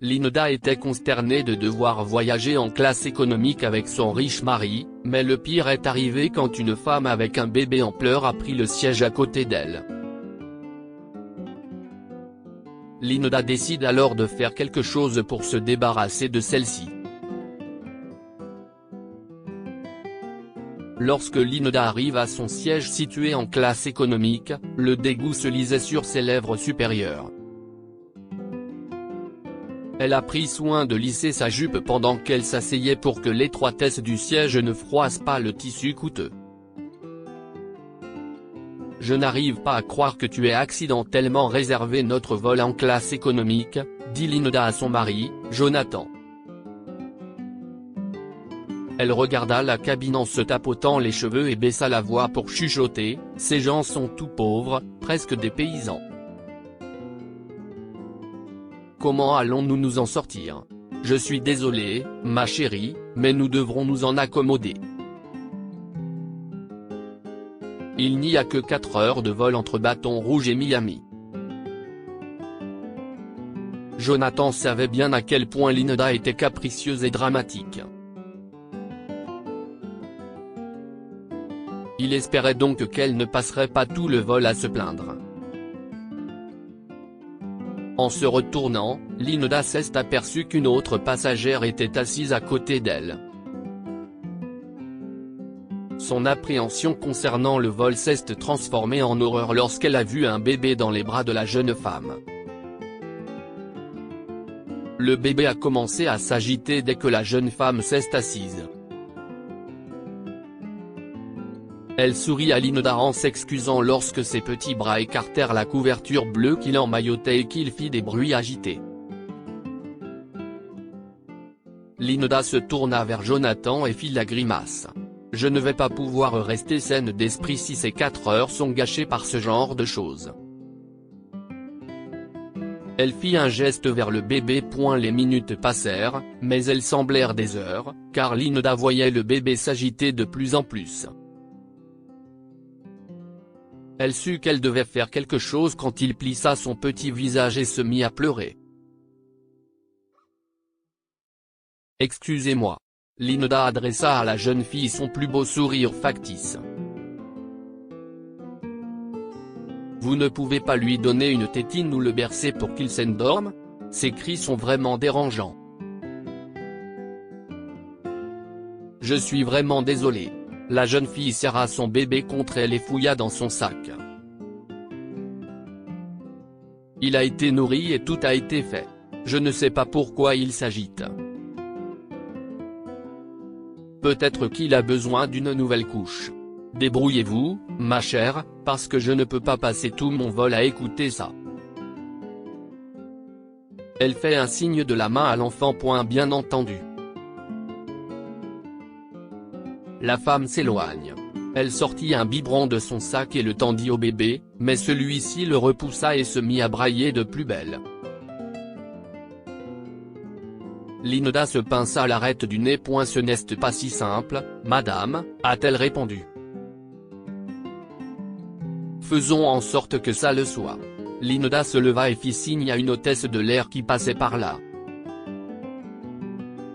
Linoda était consternée de devoir voyager en classe économique avec son riche mari, mais le pire est arrivé quand une femme avec un bébé en pleurs a pris le siège à côté d'elle. Linoda décide alors de faire quelque chose pour se débarrasser de celle-ci. Lorsque Linoda arrive à son siège situé en classe économique, le dégoût se lisait sur ses lèvres supérieures. Elle a pris soin de lisser sa jupe pendant qu'elle s'asseyait pour que l'étroitesse du siège ne froisse pas le tissu coûteux. « Je n'arrive pas à croire que tu aies accidentellement réservé notre vol en classe économique », dit Linoda à son mari, Jonathan. Elle regarda la cabine en se tapotant les cheveux et baissa la voix pour chuchoter, « Ces gens sont tout pauvres, presque des paysans. Comment allons-nous nous en sortir? Je suis désolée, ma chérie, mais nous devrons nous en accommoder. Il n'y a que 4 heures de vol entre Baton Rouge et Miami. » Jonathan savait bien à quel point Linoda était capricieuse et dramatique. Il espérait donc qu'elle ne passerait pas tout le vol à se plaindre. En se retournant, Linoda s'est aperçue qu'une autre passagère était assise à côté d'elle. Son appréhension concernant le vol s'est transformée en horreur lorsqu'elle a vu un bébé dans les bras de la jeune femme. Le bébé a commencé à s'agiter dès que la jeune femme s'est assise. Elle sourit à Linoda en s'excusant lorsque ses petits bras écartèrent la couverture bleue qui l'emmaillotait et qu'il fit des bruits agités. Linoda se tourna vers Jonathan et fit la grimace. « Je ne vais pas pouvoir rester saine d'esprit si ces 4 heures sont gâchées par ce genre de choses. » Elle fit un geste vers le bébé. Les minutes passèrent, mais elles semblèrent des heures, car Linoda voyait le bébé s'agiter de plus en plus. Elle sut qu'elle devait faire quelque chose quand il plissa son petit visage et se mit à pleurer. « Excusez-moi. » Linoda adressa à la jeune fille son plus beau sourire factice. « Vous ne pouvez pas lui donner une tétine ou le bercer pour qu'il s'endorme? Ces cris sont vraiment dérangeants. »« Je suis vraiment désolée. » La jeune fille serra son bébé contre elle et fouilla dans son sac. « Il a été nourri et tout a été fait. Je ne sais pas pourquoi il s'agite. Peut-être qu'il a besoin d'une nouvelle couche. Débrouillez-vous, ma chère, parce que je ne peux pas passer tout mon vol à écouter ça. » Elle fait un signe de la main à l'enfant. Bien entendu. La femme s'éloigne. Elle sortit un biberon de son sac et le tendit au bébé, mais celui-ci le repoussa et se mit à brailler de plus belle. Linoda se pinça l'arête du nez. « Ce n'est pas si simple, madame, » a-t-elle répondu. « Faisons en sorte que ça le soit. » Linoda se leva et fit signe à une hôtesse de l'air qui passait par là.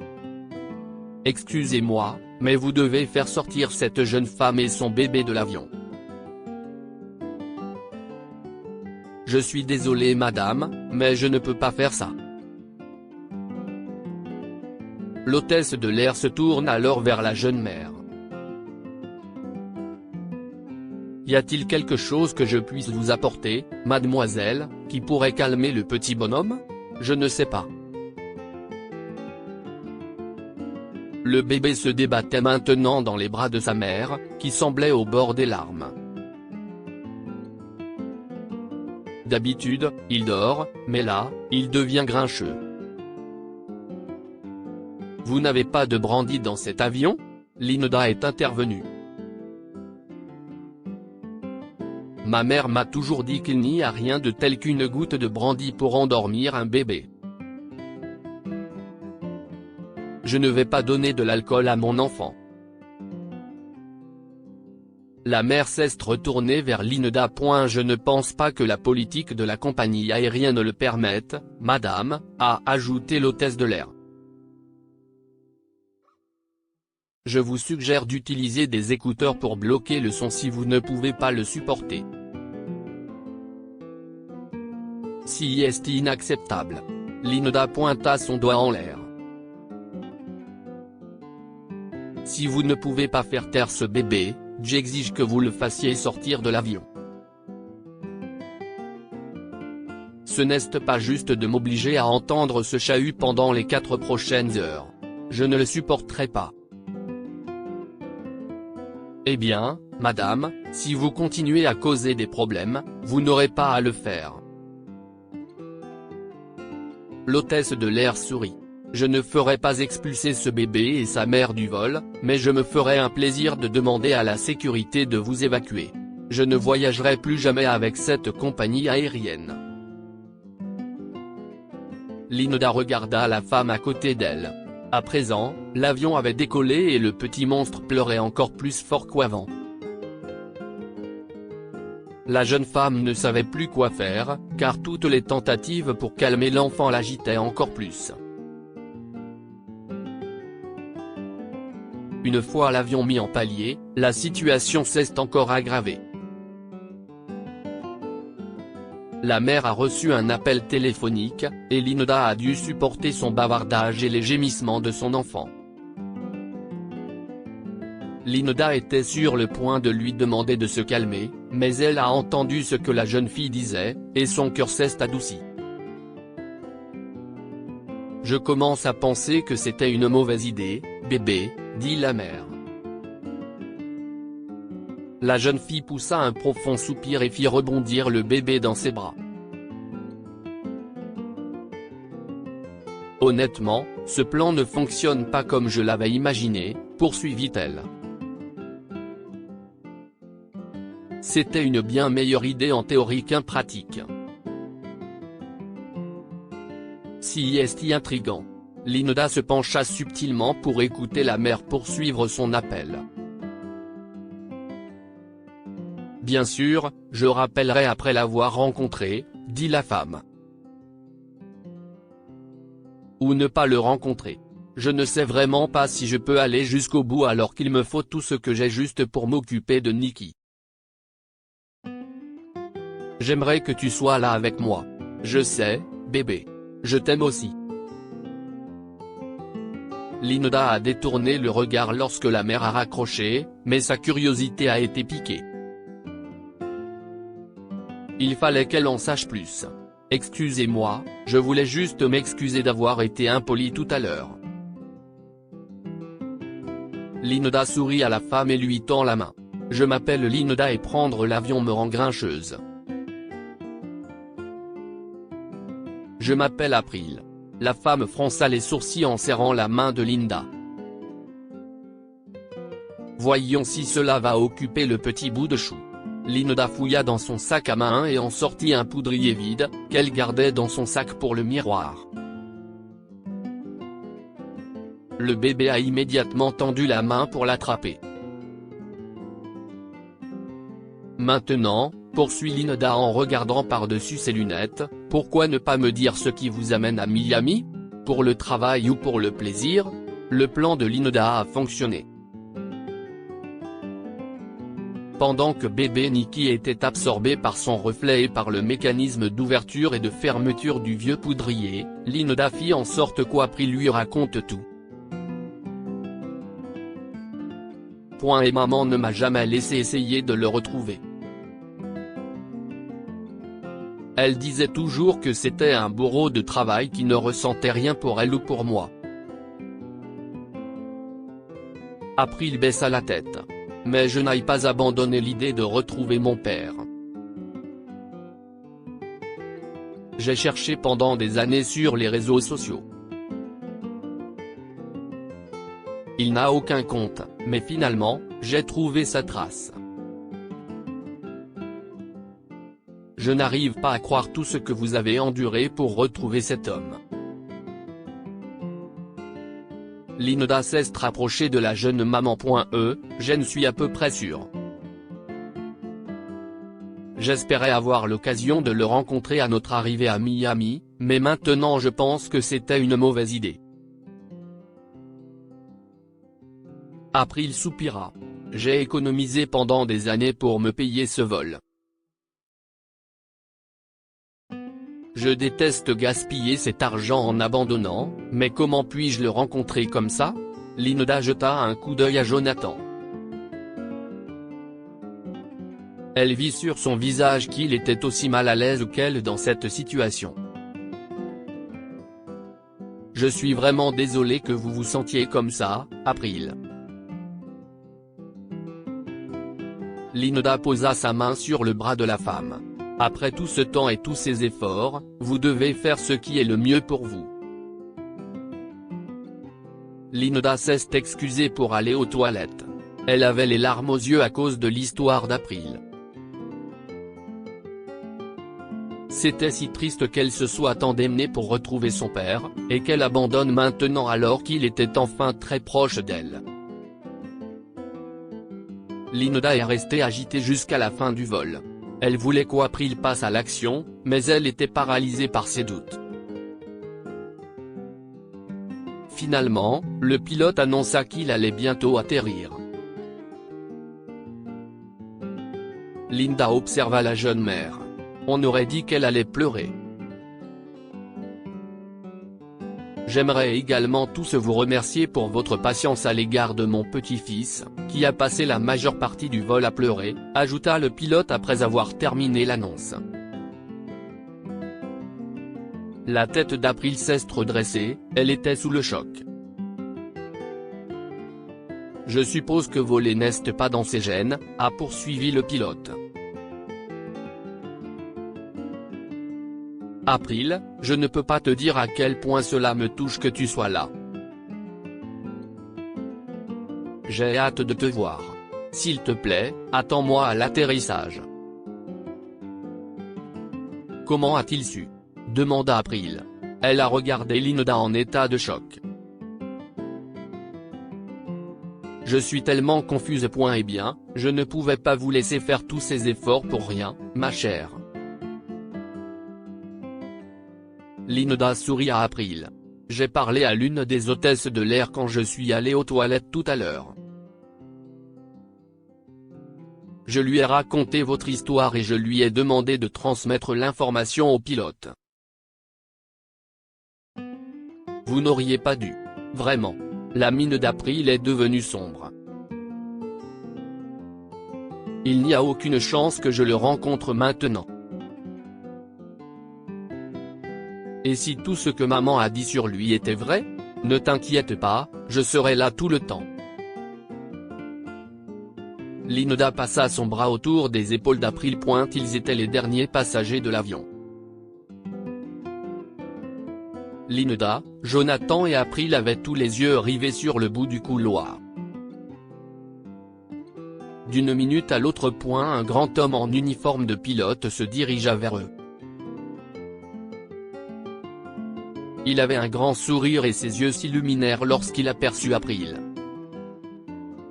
« Excusez-moi, mais vous devez faire sortir cette jeune femme et son bébé de l'avion. »« Je suis désolée madame, mais je ne peux pas faire ça. » L'hôtesse de l'air se tourne alors vers la jeune mère. « Y a-t-il quelque chose que je puisse vous apporter, mademoiselle, qui pourrait calmer le petit bonhomme? Je ne sais pas. » Le bébé se débattait maintenant dans les bras de sa mère, qui semblait au bord des larmes. D'habitude, il dort, mais là, il devient grincheux. « Vous n'avez pas de brandy dans cet avion? » Linoda est intervenue. « Ma mère m'a toujours dit qu'il n'y a rien de tel qu'une goutte de brandy pour endormir un bébé. Je ne vais pas donner de l'alcool à mon enfant. » La mère s'est retournée vers Linda. Je ne pense pas que la politique de la compagnie aérienne le permette, madame, a ajouté l'hôtesse de l'air. Je vous suggère d'utiliser des écouteurs pour bloquer le son si vous ne pouvez pas le supporter. C'est inacceptable. Linda pointa son doigt en l'air. Si vous ne pouvez pas faire taire ce bébé, j'exige que vous le fassiez sortir de l'avion. Ce n'est pas juste de m'obliger à entendre ce chahut pendant les 4 prochaines heures. Je ne le supporterai pas. Eh bien, madame, si vous continuez à causer des problèmes, vous n'aurez pas à le faire. L'hôtesse de l'air sourit. Je ne ferai pas expulser ce bébé et sa mère du vol, mais je me ferai un plaisir de demander à la sécurité de vous évacuer. Je ne voyagerai plus jamais avec cette compagnie aérienne. Linda regarda la femme à côté d'elle. À présent, l'avion avait décollé et le petit monstre pleurait encore plus fort qu'avant. La jeune femme ne savait plus quoi faire, car toutes les tentatives pour calmer l'enfant l'agitaient encore plus. Une fois l'avion mis en palier, la situation s'est encore aggravée. La mère a reçu un appel téléphonique, et Linda a dû supporter son bavardage et les gémissements de son enfant. Linda était sur le point de lui demander de se calmer, mais elle a entendu ce que la jeune fille disait, et son cœur s'est adouci. Je commence à penser que c'était une mauvaise idée, bébé, dit la mère. La jeune fille poussa un profond soupir et fit rebondir le bébé dans ses bras. Honnêtement, ce plan ne fonctionne pas comme je l'avais imaginé, poursuivit-elle. C'était une bien meilleure idée en théorie qu'en pratique. C'est intriguant. Linda se pencha subtilement pour écouter la mère poursuivre son appel. Bien sûr, je rappellerai après l'avoir rencontré, dit la femme. Ou ne pas le rencontrer. Je ne sais vraiment pas si je peux aller jusqu'au bout alors qu'il me faut tout ce que j'ai juste pour m'occuper de Nikki. J'aimerais que tu sois là avec moi. Je sais, bébé. Je t'aime aussi. Linda a détourné le regard lorsque la mère a raccroché, mais sa curiosité a été piquée. Il fallait qu'elle en sache plus. Excusez-moi, je voulais juste m'excuser d'avoir été impoli tout à l'heure. Linda sourit à la femme et lui tend la main. Je m'appelle Linda et prendre l'avion me rend grincheuse. Je m'appelle April. La femme fronça les sourcils en serrant la main de Linda. Voyons si cela va occuper le petit bout de chou. Linda fouilla dans son sac à main et en sortit un poudrier vide, qu'elle gardait dans son sac pour le miroir. Le bébé a immédiatement tendu la main pour l'attraper. Maintenant, poursuit Linda en regardant par-dessus ses lunettes, pourquoi ne pas me dire ce qui vous amène à Miami? Pour le travail ou pour le plaisir? Le plan de Linda a fonctionné. Pendant que bébé Nikki était absorbé par son reflet et par le mécanisme d'ouverture et de fermeture du vieux poudrier, Linda fit en sorte qu'April lui raconte tout. Et maman ne m'a jamais laissé essayer de le retrouver. Elle disait toujours que c'était un bourreau de travail qui ne ressentait rien pour elle ou pour moi. April baissa la tête. Mais je n'ai pas abandonné l'idée de retrouver mon père. J'ai cherché pendant des années sur les réseaux sociaux. Il n'a aucun compte, mais finalement, j'ai trouvé sa trace. Je n'arrive pas à croire tout ce que vous avez enduré pour retrouver cet homme. Linda s'est rapprochée de la jeune maman. Je ne suis à peu près sûr. J'espérais avoir l'occasion de le rencontrer à notre arrivée à Miami, mais maintenant je pense que c'était une mauvaise idée. April soupira. J'ai économisé pendant des années pour me payer ce vol. Je déteste gaspiller cet argent en abandonnant, mais comment puis-je le rencontrer comme ça? Linda jeta un coup d'œil à Jonathan. Elle vit sur son visage qu'il était aussi mal à l'aise qu'elle dans cette situation. Je suis vraiment désolé que vous vous sentiez comme ça, April. Linda posa sa main sur le bras de la femme. Après tout ce temps et tous ces efforts, vous devez faire ce qui est le mieux pour vous. Linda s'est excusée pour aller aux toilettes. Elle avait les larmes aux yeux à cause de l'histoire d'April. C'était si triste qu'elle se soit tant démenée pour retrouver son père, et qu'elle abandonne maintenant alors qu'il était enfin très proche d'elle. Linda est restée agitée jusqu'à la fin du vol. Elle voulait qu'April passe à l'action, mais elle était paralysée par ses doutes. Finalement, le pilote annonça qu'il allait bientôt atterrir. Linda observa la jeune mère. On aurait dit qu'elle allait pleurer. J'aimerais également tous vous remercier pour votre patience à l'égard de mon petit-fils, qui a passé la majeure partie du vol à pleurer, ajouta le pilote après avoir terminé l'annonce. La tête d'April s'est redressée, elle était sous le choc. Je suppose que voler n'est pas dans ses gènes, a poursuivi le pilote. April, je ne peux pas te dire à quel point cela me touche que tu sois là. J'ai hâte de te voir. S'il te plaît, attends-moi à l'atterrissage. Comment a-t-il su? Demanda April. Elle a regardé Linda en état de choc. Je suis tellement confuse. Eh bien, je ne pouvais pas vous laisser faire tous ces efforts pour rien, ma chère. Linda sourit à April. J'ai parlé à l'une des hôtesses de l'air quand je suis allé aux toilettes tout à l'heure. Je lui ai raconté votre histoire et je lui ai demandé de transmettre l'information au pilote. Vous n'auriez pas dû. Vraiment. La mine d'April est devenue sombre. Il n'y a aucune chance que je le rencontre maintenant. Et si tout ce que maman a dit sur lui était vrai? Ne t'inquiète pas, je serai là tout le temps. Linda passa son bras autour des épaules d'April. Ils étaient les derniers passagers de l'avion. Linda, Jonathan et April avaient tous les yeux rivés sur le bout du couloir. D'une minute à l'autre, un grand homme en uniforme de pilote se dirigea vers eux. Il avait un grand sourire et ses yeux s'illuminèrent lorsqu'il aperçut April.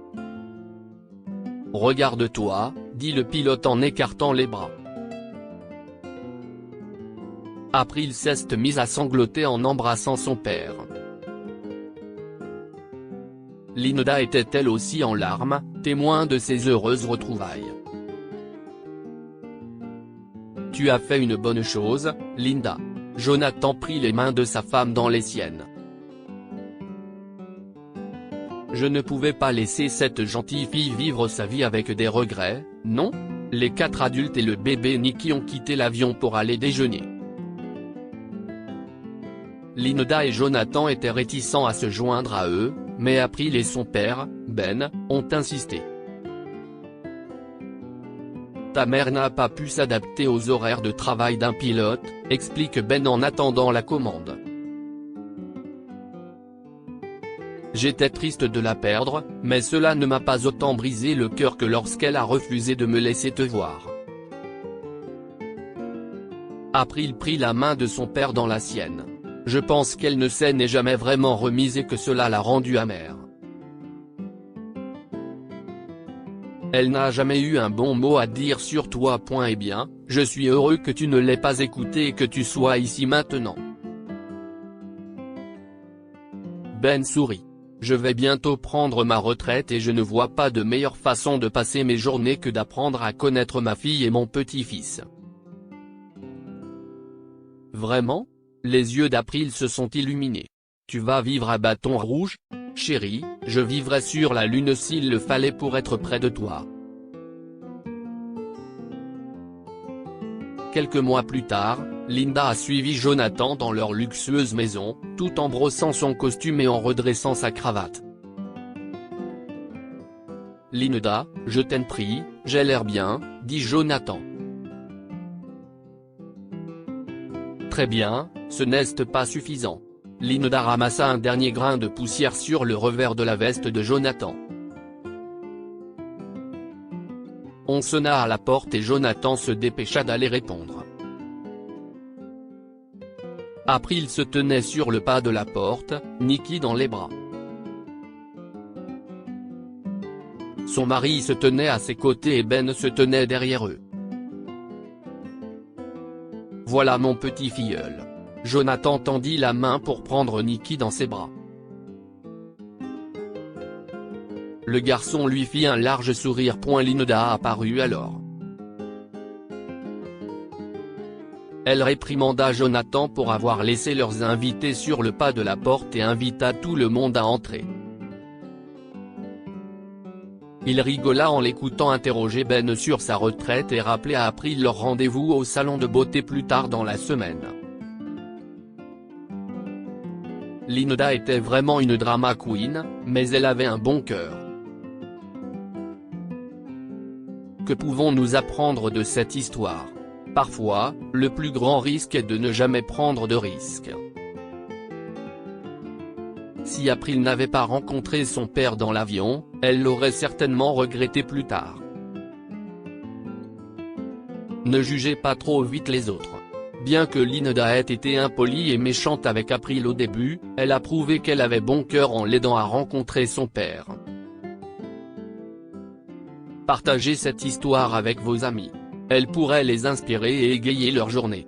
« Regarde-toi », dit le pilote en écartant les bras. April s'est mise à sangloter en embrassant son père. Linda était elle aussi en larmes, témoin de ces heureuses retrouvailles. « Tu as fait une bonne chose, Linda. » Jonathan prit les mains de sa femme dans les siennes. Je ne pouvais pas laisser cette gentille fille vivre sa vie avec des regrets, non? Les 4 adultes et le bébé Nicky ont quitté l'avion pour aller déjeuner. Linda et Jonathan étaient réticents à se joindre à eux, mais April et son père, Ben, ont insisté. Ta mère n'a pas pu s'adapter aux horaires de travail d'un pilote, explique Ben en attendant la commande. J'étais triste de la perdre, mais cela ne m'a pas autant brisé le cœur que lorsqu'elle a refusé de me laisser te voir. April prit la main de son père dans la sienne. Je pense qu'elle ne s'en est jamais vraiment remise et que cela l'a rendue amère. Elle n'a jamais eu un bon mot à dire sur toi. Eh bien, je suis heureux que tu ne l'aies pas écouté et que tu sois ici maintenant. Ben sourit. Je vais bientôt prendre ma retraite et je ne vois pas de meilleure façon de passer mes journées que d'apprendre à connaître ma fille et mon petit-fils. Vraiment ? Les yeux d'April se sont illuminés. Tu vas vivre à Bâton Rouge ? Chérie, je vivrai sur la Lune s'il le fallait pour être près de toi. Quelques mois plus tard, Linda a suivi Jonathan dans leur luxueuse maison, tout en brossant son costume et en redressant sa cravate. Linda, je t'en prie, j'ai l'air bien, dit Jonathan. Très bien, ce n'est pas suffisant. Linda ramassa un dernier grain de poussière sur le revers de la veste de Jonathan. On sonna à la porte et Jonathan se dépêcha d'aller répondre. April se tenait sur le pas de la porte, Nikki dans les bras. Son mari se tenait à ses côtés et Ben se tenait derrière eux. Voilà mon petit filleul. Jonathan tendit la main pour prendre Nikki dans ses bras. Le garçon lui fit un large sourire. Linda apparut alors. Elle réprimanda Jonathan pour avoir laissé leurs invités sur le pas de la porte et invita tout le monde à entrer. Il rigola en l'écoutant interroger Ben sur sa retraite et rappelait à April leur rendez-vous au salon de beauté plus tard dans la semaine. Linda était vraiment une drama queen, mais elle avait un bon cœur. Que pouvons-nous apprendre de cette histoire ? Parfois, le plus grand risque est de ne jamais prendre de risques. Si April n'avait pas rencontré son père dans l'avion, elle l'aurait certainement regretté plus tard. Ne jugez pas trop vite les autres. Bien que Linda ait été impolie et méchante avec April au début, elle a prouvé qu'elle avait bon cœur en l'aidant à rencontrer son père. Partagez cette histoire avec vos amis. Elle pourrait les inspirer et égayer leur journée.